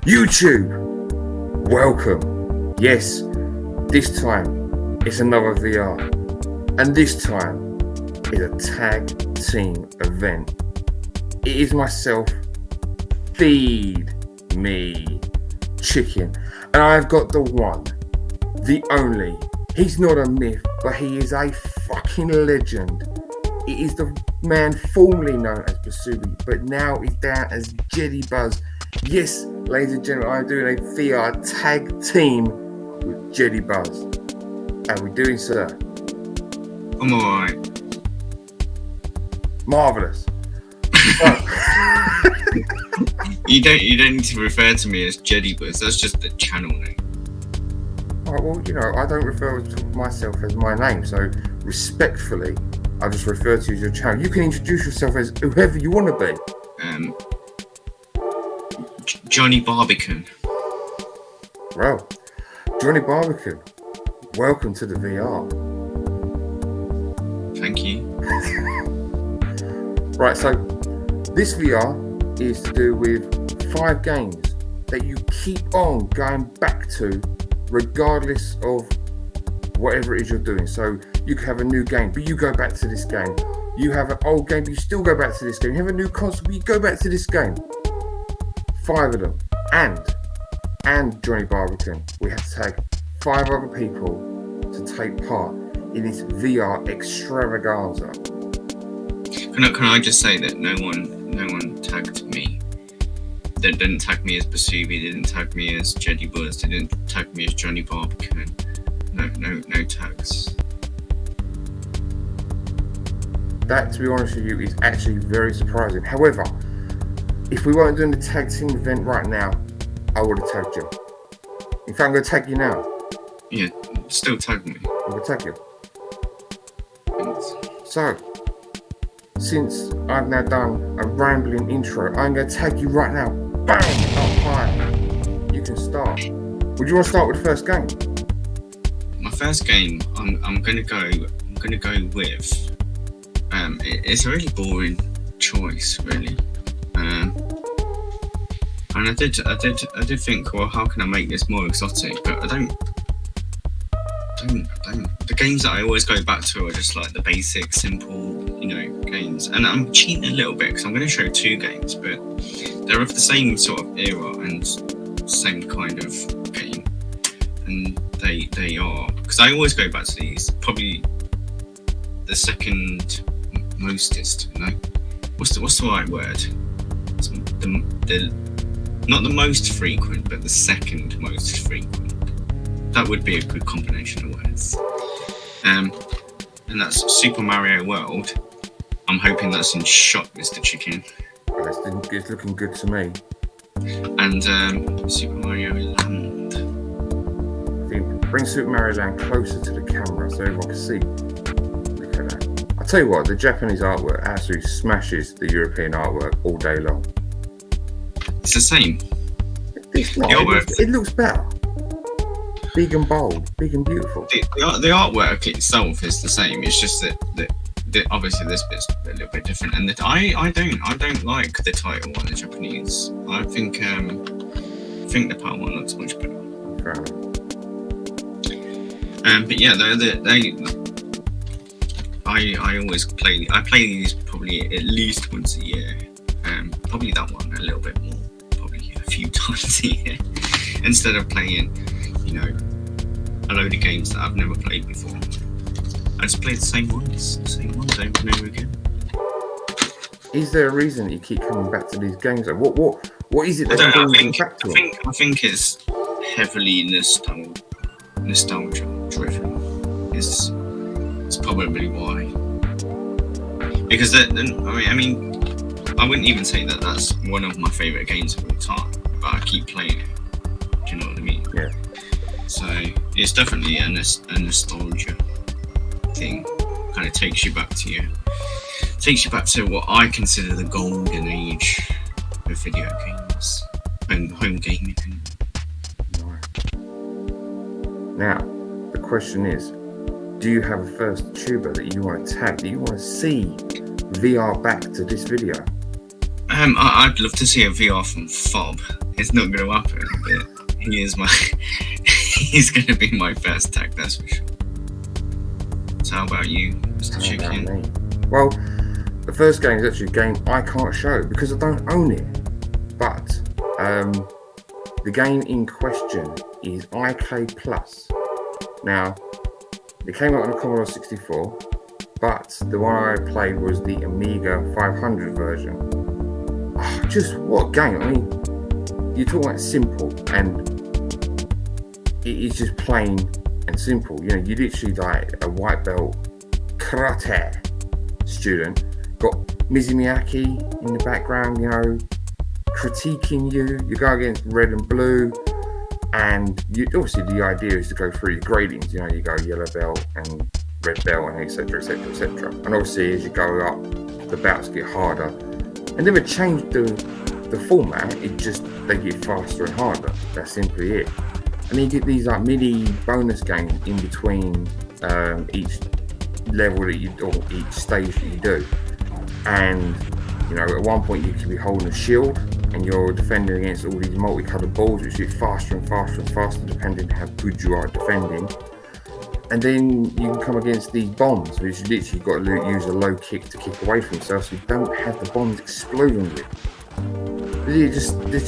YouTube, welcome. Yes, this time it's another VR, and this time it's a tag team event. It is myself, Feed Me Chicken, and I've got the one, the only. He's not a myth, but he is a fucking legend. It is the man formerly known as Busubi, but now he's down as Jedibuz. Yes, ladies and gentlemen, I'm doing a VR tag team with Jedibuz. How are we doing, sir? I'm alright. Marvellous. You don't need to refer to me as Jedibuz, that's just the channel name. Alright, well, you know, I don't refer to myself as my name, so respectfully, I just refer to you as your channel. You can introduce yourself as whoever you want to be. Johnny Barbican. Well, Johnny Barbican, welcome to the VR. Thank you. Right, so this VR is to do with 5 games that you keep on going back to regardless of whatever it is you're doing. So you can have a new game, but you go back to this game. You have an old game, but you still go back to this game. You have a new console, but you go back to this game. 5 of them. And Johnny Barbican, we have to tag 5 other people to take part in this VR Extravaganza. Can I just say that no one tagged me. They didn't tag me as Busubi, they didn't tag me as Jedibuz, they didn't tag me as Johnny Barbican. No tags. That, to be honest with you, is actually very surprising. However, if we weren't doing the tag team event right now, I would have tagged you. In fact, I'm going to tag you now. Yeah, still tag me. I'm going to tag you. Thanks. So, since I've now done a rambling intro, I'm going to tag you right now. Bang! Up high. You can start. Would you want to start with the first game? My first game, I'm gonna go with. It's a really boring choice, really. And I did think, well, how can I make this more exotic? But I don't. The games that I always go back to are just like the basic, simple, games. And I'm cheating a little bit because I'm going to show 2 games, but they're of the same sort of era and same kind of game. And they are, because I always go back to these. Probably the second mostest. What's the right word? It's not the most frequent, but the second most frequent. That would be a good combination of words. And that's Super Mario World. I'm hoping that's in shot, Mr. Chicken. It's looking good to me. And Super Mario Land. Bring Super Mario Land closer to the camera so everyone can see. Look at that. I'll tell you what, the Japanese artwork absolutely smashes the European artwork all day long. It's the same. It's not. It looks better. Big and bold, big and beautiful. The artwork itself is the same. It's just that obviously this bit's a little bit different. And I don't like the title on the Japanese. I think the PAL one looks much better. Fair enough. But yeah, I always play. I play these probably at least once a year. Probably that one a little bit more. Probably a few times a year. Instead of playing, a load of games that I've never played before. I just play the same ones over and over again. Is there a reason that you keep coming back to these games? What is it that you're going back to? I think it's heavily nostalgia driven. It's probably why. Because I wouldn't even say that that's one of my favourite games of all time, but I keep playing it. Do you know what I mean? Yeah. So it's definitely a nostalgia everything kind of takes you back to what I consider the golden age of video games and home gaming. Right. Now, the question is, do you have a first tuber that you want to tag, that you want to see VR back to this video? I'd love to see a VR from Fob. It's not going to happen, but he's going to be my first tag, that's for sure. So how about you, Mr. Chicken? Well, the first game is actually a game I can't show because I don't own it. But the game in question is IK Plus. Now, it came out on the Commodore 64, but the one I played was the Amiga 500 version. Oh, just what game! I mean, you're talking about simple, and it is just plain and simple. You know, you literally like a white belt karate student, got Mizumiyaki in the background, you know, critiquing you. You go against red and blue, and obviously the idea is to go through the gradings. You know, you go yellow belt and red belt, and etc., etc., etc. And obviously, as you go up, the bouts get harder. And never changed the format. It just they get faster and harder. That's simply it. And then you get these like mini bonus games in between each level that you or each stage that you do. And you know, at one point you could be holding a shield and you're defending against all these multicolored balls, which get faster and faster and faster depending on how good you are at defending. And then you can come against these bombs, which you literally got to use a low kick to kick away from yourself, so you don't have the bombs exploding you. There's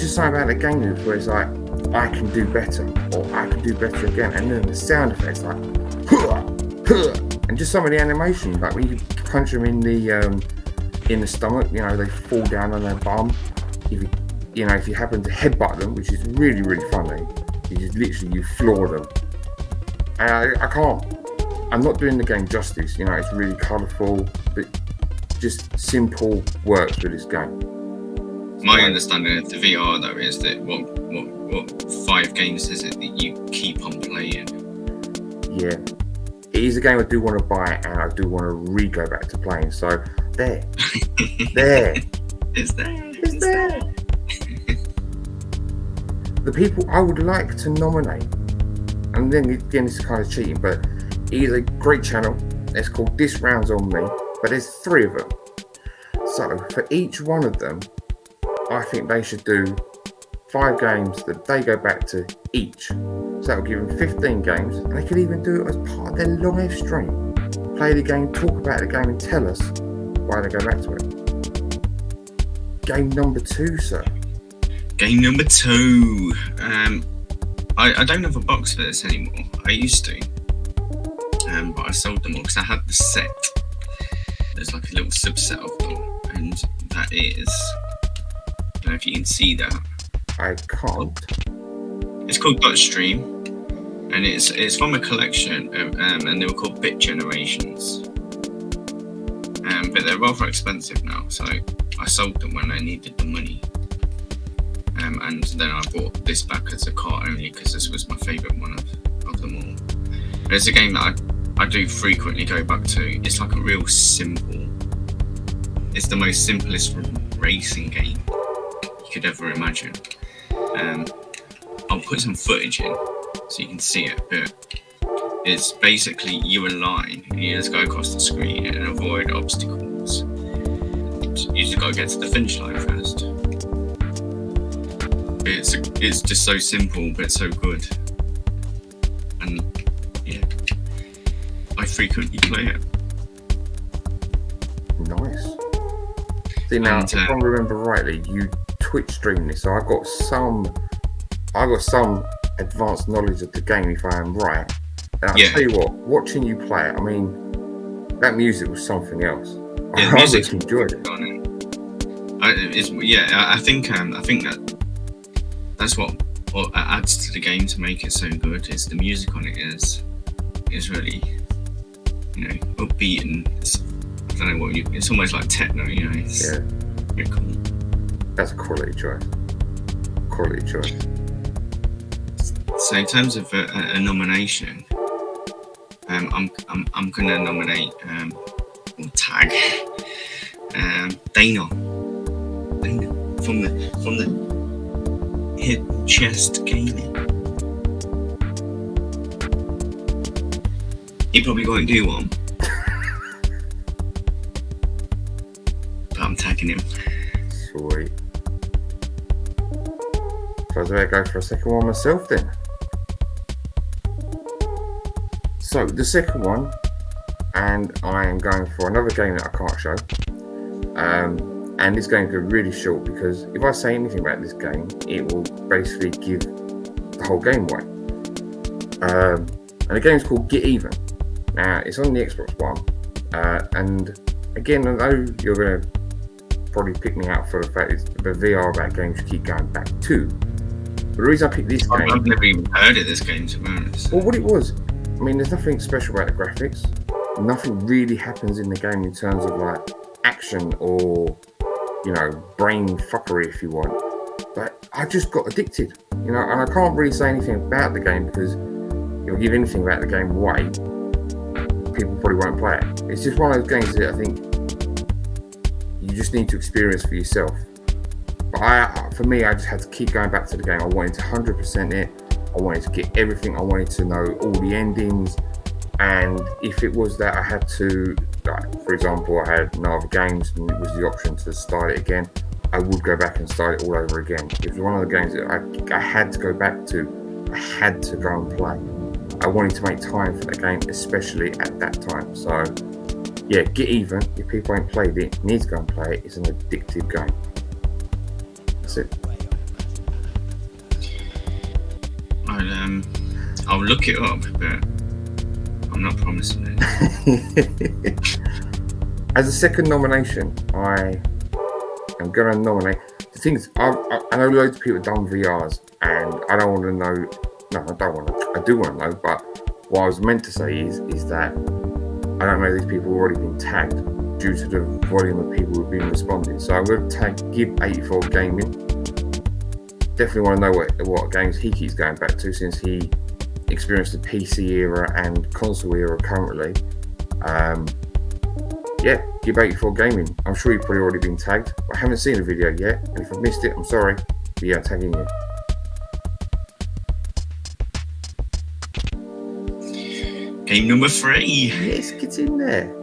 just something about the game where it's like, I can do better, or I can do better again. And then the sound effects like, and just some of the animation, like when you punch them in the stomach, you know, they fall down on their bum. If you happen to headbutt them, which is really, really funny, you floor them. And I'm not doing the game justice, you know, it's really colourful, but just simple works with this game. My understanding of the VR though is that what 5 games is it that you keep on playing? Yeah, it is a game I do want to buy and I do want to go back to playing, so there. It's there. The people I would like to nominate, and then again, it's kind of cheating, but it is a great channel. It's called This Round's On Me, but there's 3 of them. So for each one of them, I think they should do 5 games that they go back to each. So that'll give them 15 games, and they could even do it as part of their live stream. Play the game, talk about the game, and tell us why they go back to it. Game number 2, sir. Game number 2. I don't have a box for this anymore. I used to, but I sold them all because I had the set. There's like a little subset of them, and that is, I don't know if you can see that. I can't. It's called Dotstream, and it's from a collection of, and they were called Bit Generations. But they're rather expensive now, so I sold them when I needed the money. And then I bought this back as a cart only because this was my favourite one of them all. But it's a game that I do frequently go back to. It's like a real simple, it's the most simplest racing game you could ever imagine. I'll put some footage in so you can see it, but it's basically you align and you just go across the screen and avoid obstacles. You just got to get to the finish line first. It's just so simple but so good, and yeah, I frequently play it. Nice. See now, if I remember rightly, you Twitch stream this, so I got some advanced knowledge of the game, if I am right. And I'll tell you what, watching you play it, I mean, that music was something else. Yeah, I really enjoyed it. I think that's what adds to the game to make it so good. Is the music on it is really, you know, upbeat, and I don't know it's almost like techno, you know. It's pretty cool. That's a quality choice. So in terms of a nomination, I'm gonna nominate or tag Dana from the Hip Chest Gaming. He probably won't do one, but I'm tagging him. Sweet. So I better go for a second one myself then. So the second one, and I am going for another game that I can't show. And this game is really short because if I say anything about this game, it will basically give the whole game away. And the game is called Get Even. Now it's on the Xbox One, and again, I know you're going to probably pick me out for the fact it's the VR about games you keep going back to. But the reason I picked this game, I've never even heard of this game, to be honest. Well, what it was, I mean, there's nothing special about the graphics. Nothing really happens in the game in terms of like action or, you know, brain fuckery if you want. But I just got addicted, you know, and I can't really say anything about the game because if I give anything about the game away, people probably won't play it. It's just one of those games that I think you just need to experience for yourself. But for me, I just had to keep going back to the game. I wanted to 100% it. I wanted to get everything. I wanted to know all the endings. And if it was that I had to, like, for example, I had no other games and it was the option to start it again, I would go back and start it all over again. It was one of the games that I had to go back to. I had to go and play. I wanted to make time for the game, especially at that time. So, yeah, Get Even. If people ain't played it, need to go and play it. It's an addictive game. That's it. I'll look it up, but I'm not promising it. As a second nomination, I am going to nominate. The thing is, I know loads of people have done VRs, and I don't want to know. No, I don't want to. I do want to know, but what I was meant to say is that I don't know these people have already been tagged due to the volume of people who've been responding. So I'm going to tag Gib84 Gaming. Definitely want to know what games he keeps going back to since he experienced the PC era and console era currently. Yeah, Gib84 Gaming. I'm sure you've probably already been tagged. I haven't seen the video yet, and if I've missed it, I'm sorry. But yeah, tagging you. Game number 3. Yes, get in there.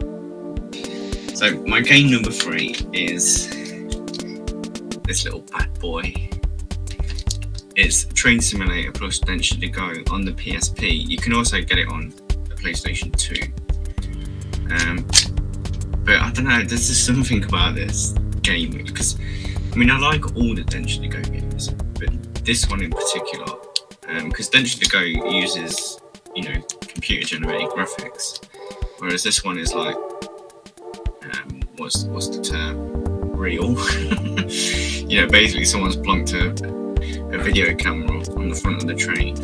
So my game number 3 is this little bad boy. It's Train Simulator plus Adventure to Go on the PSP. You can also get it on the PlayStation 2. But I don't know, there's just something about this game because, I mean, I like all the Adventure to Go games, but this one in particular, because Adventure to Go uses, you know, computer generated graphics, whereas this one is like, what's the term? Real. You know, basically someone's plunked a video camera on the front of the train,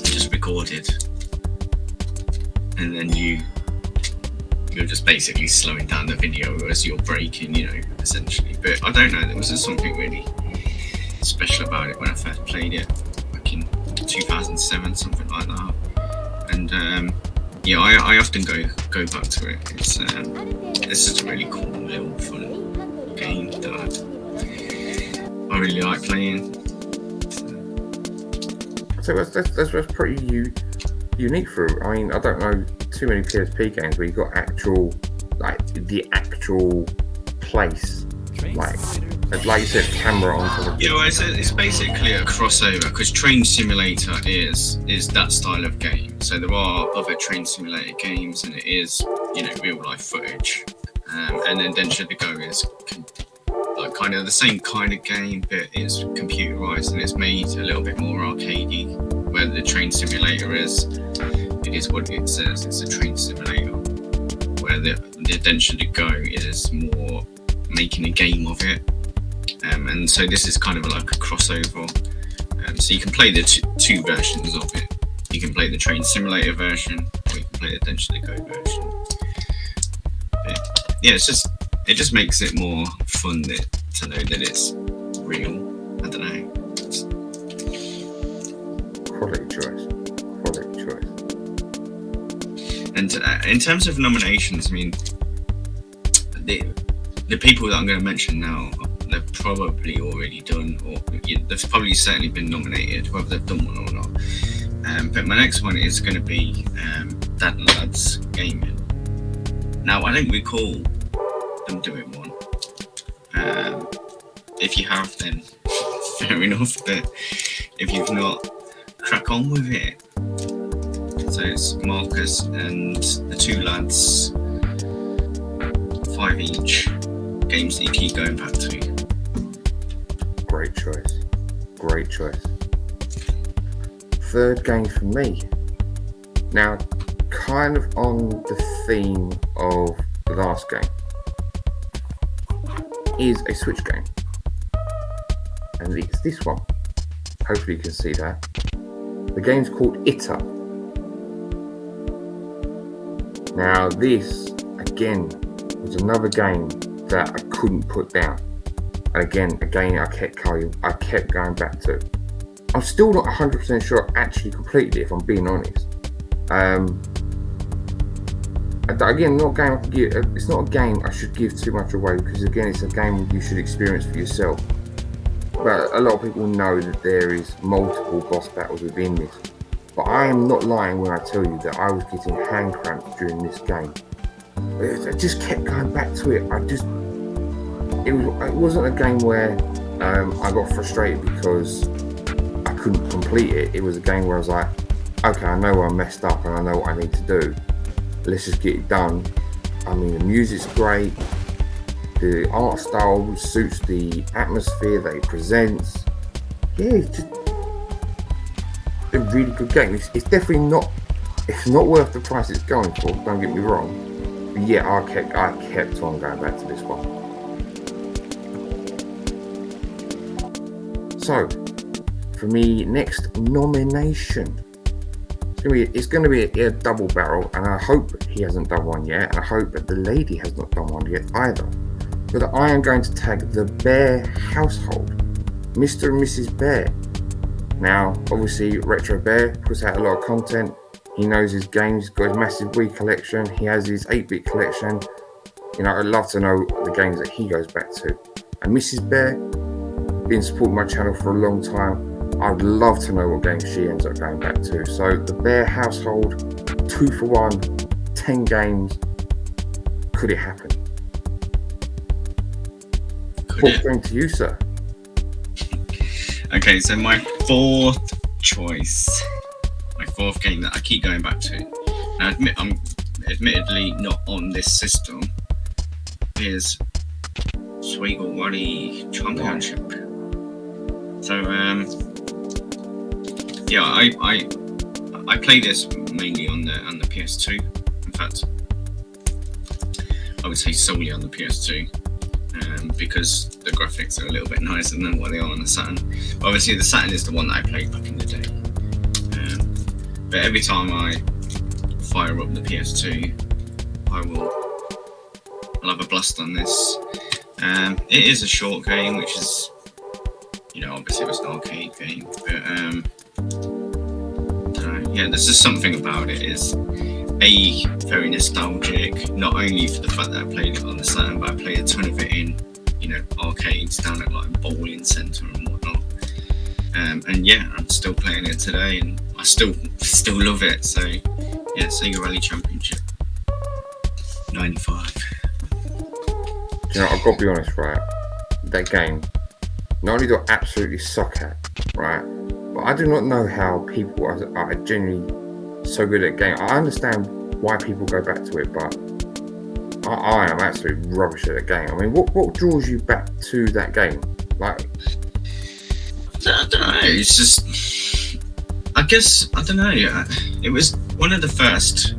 just recorded, and then you're just basically slowing down the video as you're braking, you know, essentially. But I don't know, there was just something really special about it when I first played it back in 2007, something like that. And yeah, I often go back to it. It's just a really cool little fun game that I really like playing. So that's pretty unique for. I mean, I don't know too many PSP games where you got actual, like the actual place, like you said, camera on top of. Yeah, well, it's basically a crossover because Train Simulator is that style of game. So there are other Train Simulator games, and it is, you know, real life footage. And then Adventure to Go is like kind of the same kind of game, but it's computerized and it's made a little bit more arcadey. Where the Train Simulator it is what it says. It's a train simulator. Where the Adventure to Go is more making a game of it. And so this is kind of like a crossover. So you can play the two versions of it. You can play the Train Simulator version, or you can play the Adventure to Go version. But yeah, it just makes it more fun to know that it's real. I don't know. Quality choice. And in terms of nominations, I mean, the people that I'm going to mention now, they've probably already done, or they've probably certainly been nominated, whether they've done one or not. But my next one is going to be Dad and Lads Gaming. Now, I don't recall them doing one. If you have, then fair enough. But if you've not, crack on with it. So it's Marcus and the two lads, 5 each, games that you keep going back to. Great choice. Great choice. Third game for me. Now, kind of on the theme of the last game, is a Switch game. And it's this one. Hopefully you can see that. The game's called Ita. Now this, again, was another game that I couldn't put down. And again, I kept going back to. I'm still not 100% sure I actually completed it, if I'm being honest. Again, it's not a game I should give too much away, because again, it's a game you should experience for yourself. But a lot of people know that there is multiple boss battles within this. But I am not lying when I tell you that I was getting hand cramps during this game. I just kept going back to it. It wasn't a game where I got frustrated because I couldn't complete it. It was a game where I was like, okay, I know where I messed up and I know what I need to do. Let's just get it done. I mean, the music's great. The art style suits the atmosphere that it presents. Yeah, it's just a really good game. It's definitely not. It's not worth the price it's going for. Don't get me wrong. But yeah, I kept on going back to this one. So, for me, next nomination. It's going to be a double barrel, and I hope he hasn't done one yet, and I hope that the lady has not done one yet either. But I am going to tag the Bear household, Mr. and Mrs. Bear. Now, obviously, Retro Bear puts out a lot of content. He knows his games. He's got his massive Wii collection. He has his 8-bit collection. You know, I'd love to know the games that he goes back to. And Mrs. Bear, been supporting my channel for a long time. I'd love to know what games she ends up going back to. So the Bear household, 2 for 1, 10 games. Could it happen? What's going to you, sir? Okay, so my fourth choice, my fourth game that I keep going back to. Now, I'm admittedly not on this system. Is Swiggle Rally Championship. So yeah, I play this mainly on the PS2. In fact, I would say solely on the PS2, because the graphics are a little bit nicer than what they are on the Saturn. Obviously, the Saturn is the one that I played back in the day. But every time I fire up the PS2, I'll have a blast on this. It is a short game, which is, you know, obviously it was an arcade game, but yeah, there's just something about it. It's very nostalgic, not only for the fact that I played it on the Saturn, but I played a ton of it in, you know, arcades down at like bowling centre and whatnot. And yeah, I'm still playing it today, and I still love it. So yeah, Sega Rally Championship 95. You know, I've got to be honest, right? That game, not only do I absolutely suck at, right? But I do not know how people are genuinely so good at game. I understand why people go back to it, but I am absolutely rubbish at that game. I mean, what draws you back to that game? Like, I don't know. It's just, I guess, I don't know. It was one of the first.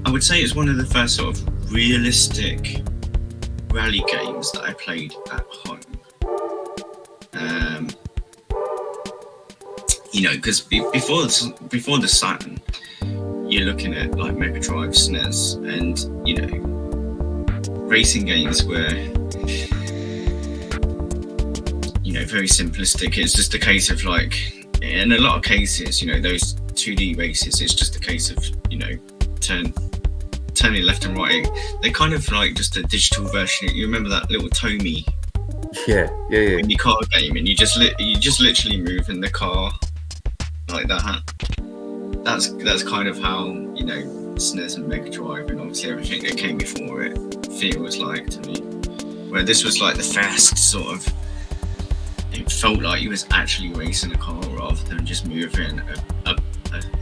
I would say it's one of the first sort of realistic rally games that I played at home. You know, because before the Saturn, you're looking at like Mega Drive, SNES, and you know, racing games were, you know, very simplistic. It's just a case of like, in a lot of cases, you know, those 2D races. It's just a case of, you know, turning left and right. They're kind of like just a digital version. You remember that little Tomy mini car game, and you just literally move in the car like that. That's kind of how, you know, SNES and Mega Drive and obviously everything that came before it feels like to me. Where this was like the fast sort of, it felt like you was actually racing a car rather than just moving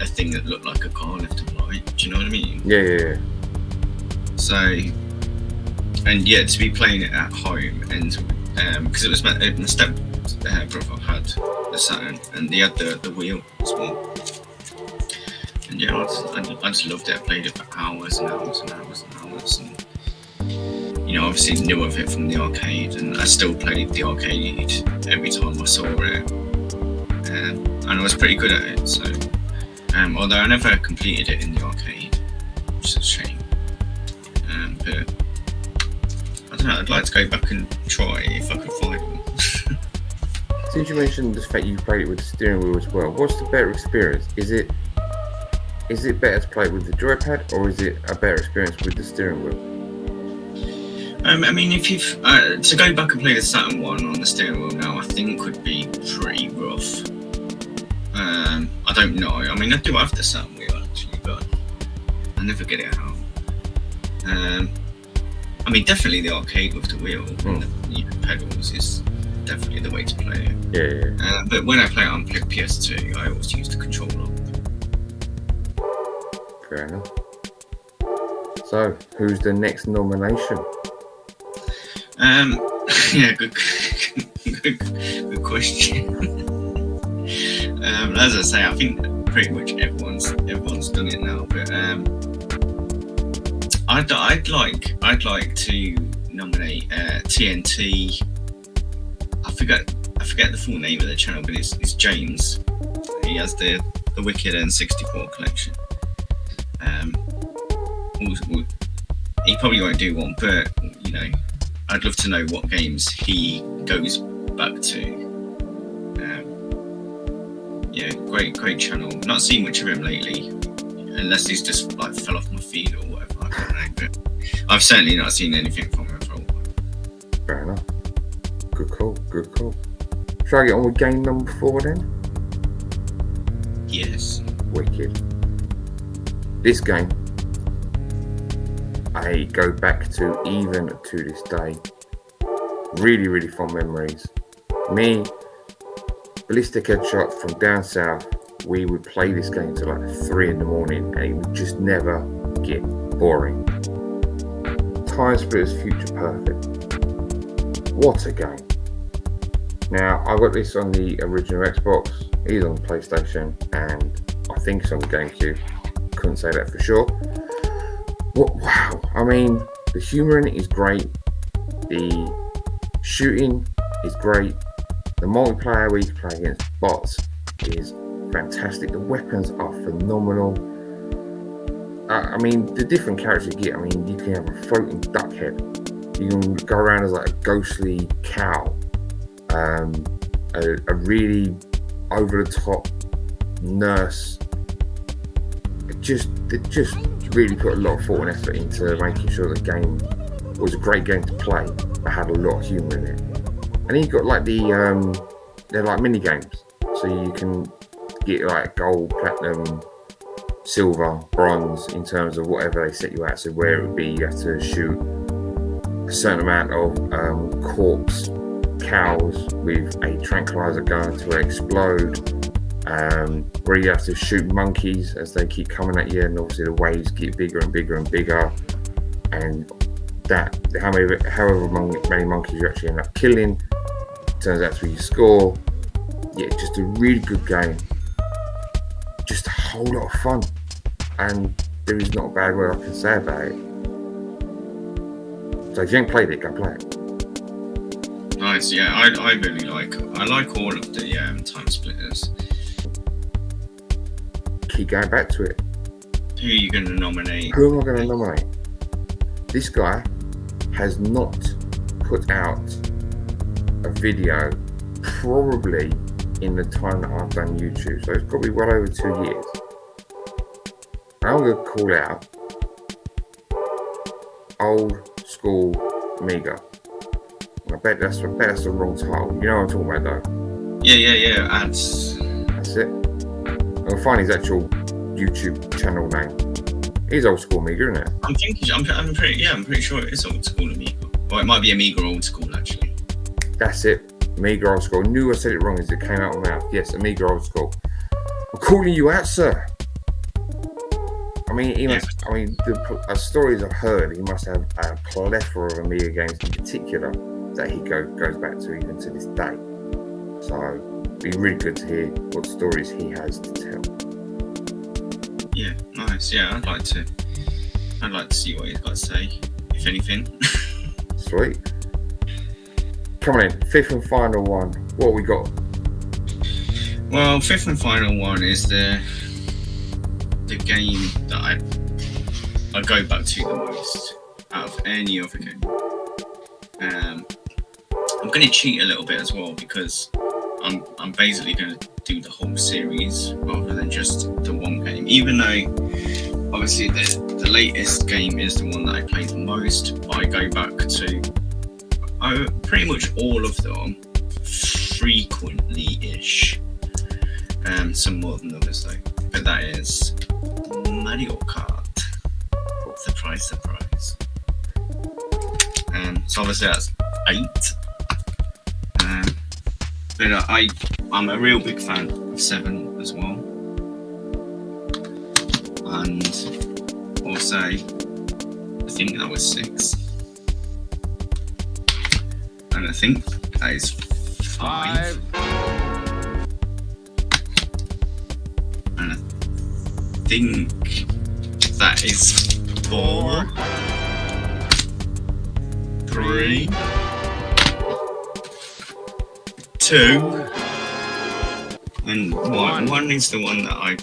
a thing that looked like a car left and right. Do you know what I mean? Yeah. So, and yeah, to be playing it at home, and because it was my step brother had the Saturn, and he had the wheel as well. And yeah, I just loved it. I played it for hours and hours and hours and hours, and you know, obviously knew of it from the arcade, and I still played the arcade every time I saw it, and I was pretty good at it. So, although I never completed it in the arcade, which is a shame. But I don't know. I'd like to go back and try if I could find one. Since you mentioned the fact you played it with the steering wheel as well, what's the better experience? Is it better to play with the joypad, or is it a better experience with the steering wheel? I mean, if you've to go back and play the Saturn one on the steering wheel now, I think would be pretty rough. I don't know. I mean, I do have the Saturn wheel actually, but I never get it out. I mean, definitely the arcade with the wheel and the pedals is definitely the way to play it. Yeah. But when I play it on PS2, I always use the controller. Fair enough. So, who's the next nomination? Yeah, good question. As I say, I think pretty much everyone's done it now. But I'd like to nominate TNT. I forget the full name of the channel, but it's James. He has the Wicked N64 collection. He probably won't do one, but you know, I'd love to know what games he goes back to. Yeah, great channel. Not seen much of him lately, unless he's just like fell off my feed or whatever. I don't know, but I've certainly not seen anything from him for a while. Fair enough. Good call. Shall I get on with game number 4 then? Yes. Wicked. This game, I go back to even to this day. Really fond memories. Me, Ballistic Headshot from down south, we would play this game till like 3 in the morning, and it would just never get boring. Time Splitters Future Perfect. What a game. Now, I got this on the original Xbox, it is on the PlayStation, and I think it's on the GameCube. Couldn't say that for sure. Wow, I mean, the humour in it is great, the shooting is great, the multiplayer where you can play against bots is fantastic, the weapons are phenomenal. I mean, the different characters you get, I mean, you can have a floating duck head, you can go around as like a ghostly cow, a really over the top nurse. Just really put a lot of thought and effort into making sure the game was a great game to play, but had a lot of humour in it. And then you've got like they're like mini games, so you can get like gold, platinum, silver, bronze in terms of whatever they set you out. So where it would be you have to shoot a certain amount of corpse cows with a tranquilizer gun to explode. Where you have to shoot monkeys as they keep coming at you, and obviously the waves get bigger and bigger and bigger, and that however many monkeys you actually end up killing turns out to be your score. Yeah, just a really good game, just a whole lot of fun, and there is not a bad word I can say about it. So if you ain't played it, go play it. Nice, yeah, I really like all of the Time Splitters. Keep going back to it. Who are you going to nominate? Who am I going to nominate? This guy has not put out a video probably in the time that I've done YouTube, so it's probably well over 2 years. I'm going to call out Old School Amiga. I bet that's the wrong title. You know what I'm talking about, though? Yeah. Ads. That's it. I'll find his actual YouTube channel name. He's Old School Amiga, isn't it? I'm pretty sure it is Old School Amiga. Or it might be Amiga Old School, actually. That's it. Amiga Old School. I knew I said it wrong as it came out of my mouth. Yes, Amiga Old School. I'm calling you out, sir. I mean, the stories I've heard, he must have a plethora of Amiga games in particular that he goes back to even to this day. So it'd be really good to hear what stories he has to tell. Yeah, nice. Yeah, I'd like to see what he's got to say, if anything. Sweet. Come on in, fifth and final one. What we got? Well, fifth and final one is the game that I go back to the most out of any other game. I'm going to cheat a little bit as well because I'm basically going to do the whole series rather than just the one game. Even though obviously the latest game is the one that I play the most, but I go back to pretty much all of them frequently-ish. Some more than others though. But that is Mario Kart. Surprise, surprise. So obviously that's 8. But I'm a real big fan of 7 as well. And also, I think that was 6. And I think that is 5. And I think that is 4. 3. 2. And 1. 1 is the one that I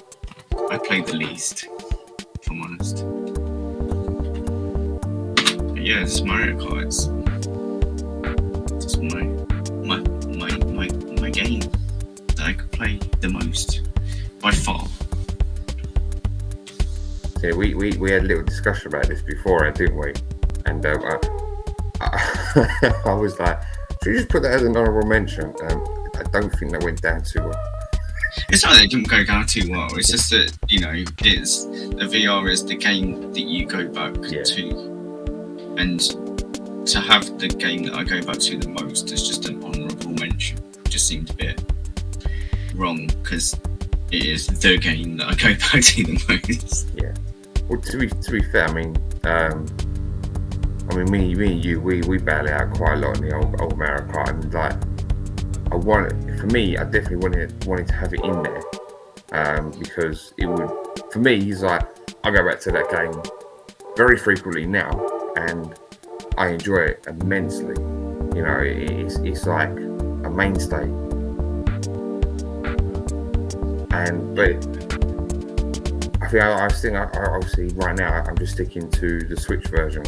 played the least, if I'm honest. But yeah, it's Mario Kart. It's just my game that I could play the most by far. Yeah, we had a little discussion about this before, didn't we? And I was like, should you just put that as an honourable mention? I don't think that went down too well. It's not that it didn't go down too well. It's just that, it's the VR is the game that you go back to, and to have the game that I go back to the most is just an honourable mention. It just seemed a bit wrong because it is the game that I go back to the most. Yeah. Well, to be fair, I mean, me and you, we battle it out quite a lot in the old Mario Kart, and like, I definitely wanted to have it in there, because it would, for me, it's like, I go back to that game very frequently now, and I enjoy it immensely. It's like a mainstay. But I think obviously right now I'm just sticking to the Switch version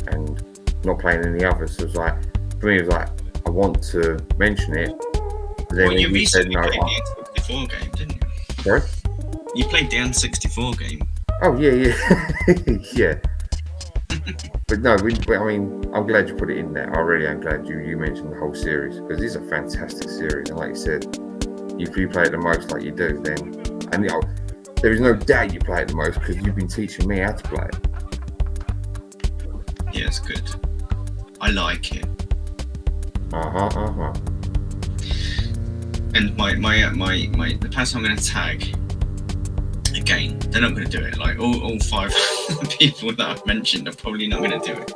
and not playing any others. So it's like, for me, it was like, I want to mention it. But then you said recently no. played the N64 game, didn't you? Sorry? You played the N64 game. Oh yeah. Yeah. But no, I'm glad you put it in there. I really am glad you mentioned the whole series, because it's a fantastic series. And like you said, if you play it the most like you do, then, and there is no doubt you play it the most because you've been teaching me how to play it. Yeah, it's good. I like it. And the person I'm going to tag, again, they're not going to do it. Like all 5 people that I've mentioned are probably not going to do it.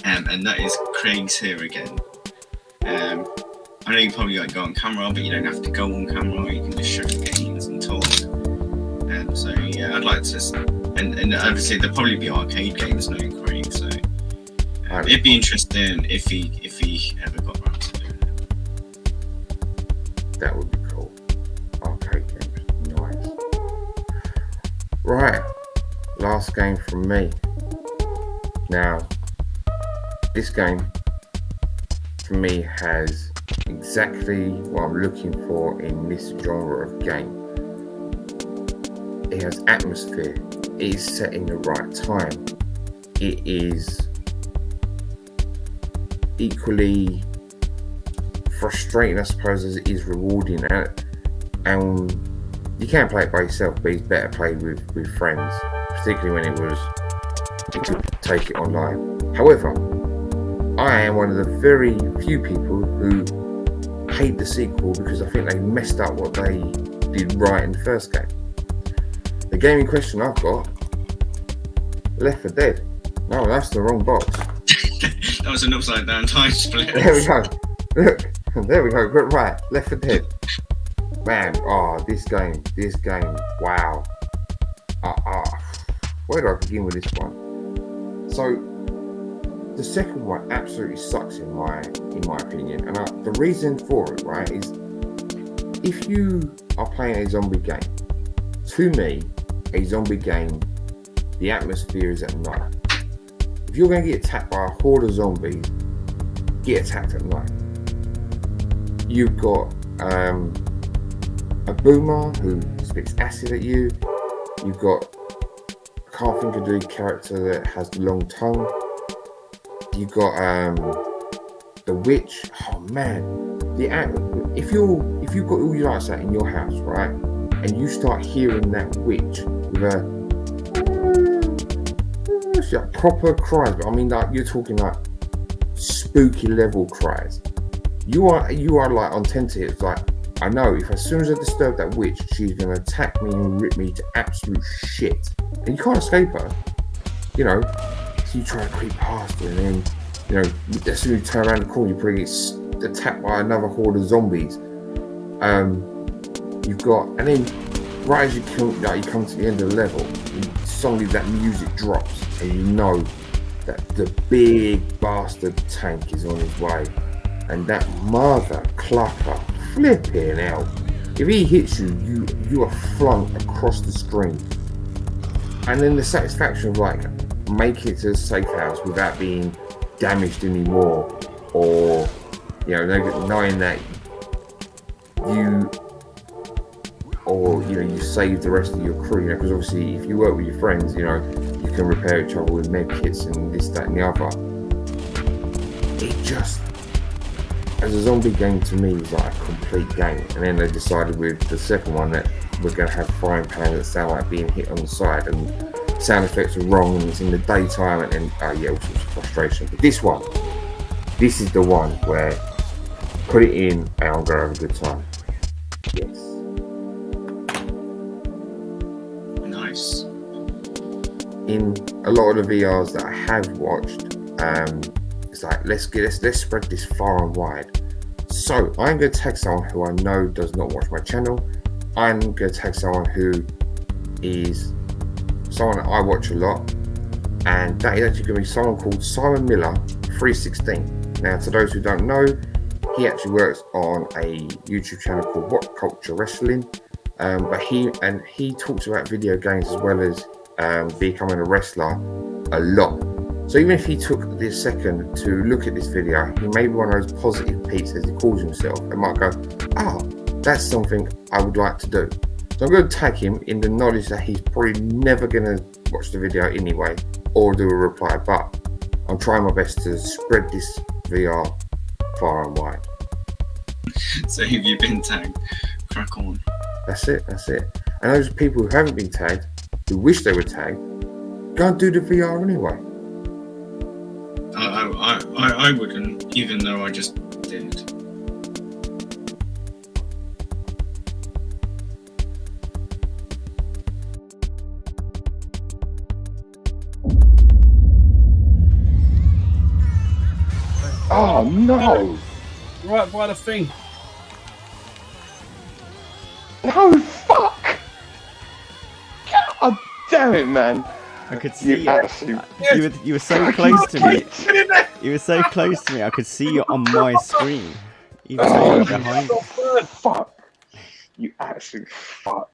And that is Craig's here again. I know you probably go on camera, but you don't have to go on camera. You can just show games and talk. So yeah, I'd like to, and obviously there'll probably be arcade games knowing Craig. So it'd be interesting if he ever got around to doing it. That would be cool. Arcade games, nice. Right, last game from me. Now, this game for me has exactly what I'm looking for in this genre of game. It has atmosphere, it is set in the right time. It is equally frustrating, I suppose, as it is rewarding. And you can play it by yourself, but it's better played with friends, particularly when you could take it online. However, I am one of the very few people who hate the sequel because I think they messed up what they did right in the first game. The game in question I've got, Left 4 Dead. No, that's the wrong box. That was an upside down time split. There we go. Look, there we go. But right, Left 4 Dead. Man, this game, wow. Where do I begin with this one? So, the second one absolutely sucks in my opinion, and the reason for it, right, is if you are playing a zombie game, to me, a zombie game, the atmosphere is at night. If you're going to get attacked by a horde of zombies, get attacked at night. You've got a boomer who spits acid at you. You've got, I can't think of the character that has the long tongue. You've got the witch. Oh man, if you've got all your lights out in your house, right, and you start hearing that witch with like proper cries, but I mean, like, you're talking like spooky level cries. You are like on tenterhooks. Like, I know if as soon as I disturb that witch, she's gonna attack me and rip me to absolute shit, and you can't escape her. You know, so you try to creep past her, and then, you know, as soon as you turn around the corner, you probably get attacked by another horde of zombies. You've got, and then right as you come to the end of the level, suddenly that music drops, and you know that the big bastard tank is on his way, and that mother clucker, flipping hell, if he hits you, you are flung across the screen. And then the satisfaction of like making it to a safe house without being damaged anymore, or, you know, knowing that you save the rest of your crew, you know, because obviously if you work with your friends, you know, you can repair each other with med kits and this, that and the other. It just, as a zombie game, to me, is like a complete game. And then they decided with the second one that we're going to have frying pans that sound like being hit on the side, and sound effects are wrong, and it's in the daytime, and then all sorts of frustration. But this is the one where put it in and I'm going to have a good time. Yes. Nice. In a lot of the VRs that I have watched, it's like, let's spread this far and wide. So I'm going to tag someone who I know does not watch my channel. I'm going to tag someone who is someone that I watch a lot, and that is actually going to be someone called Simon Miller 316. Now, to those who don't know, he actually works on a YouTube channel called What Culture Wrestling, but he talks about video games as well as becoming a wrestler a lot. So even if he took this second to look at this video, he may be one of those positive peeps, as he calls himself, and might go, that's something I would like to do. So I'm going to tag him in the knowledge that he's probably never going to watch the video anyway, or do a reply, but I'm trying my best to spread this VR far and wide. So if you've been tagged, crack on. That's it. And those people who haven't been tagged, who wish they were tagged, go and do the VR anyway. I wouldn't, even though I just did. Oh no! Right by the thing. No, fuck! God damn it, man! I could see You absolute... you were so close to me. You were so close to me. I could see you on my screen, even though you were behind. Fuck! You absolute fuck!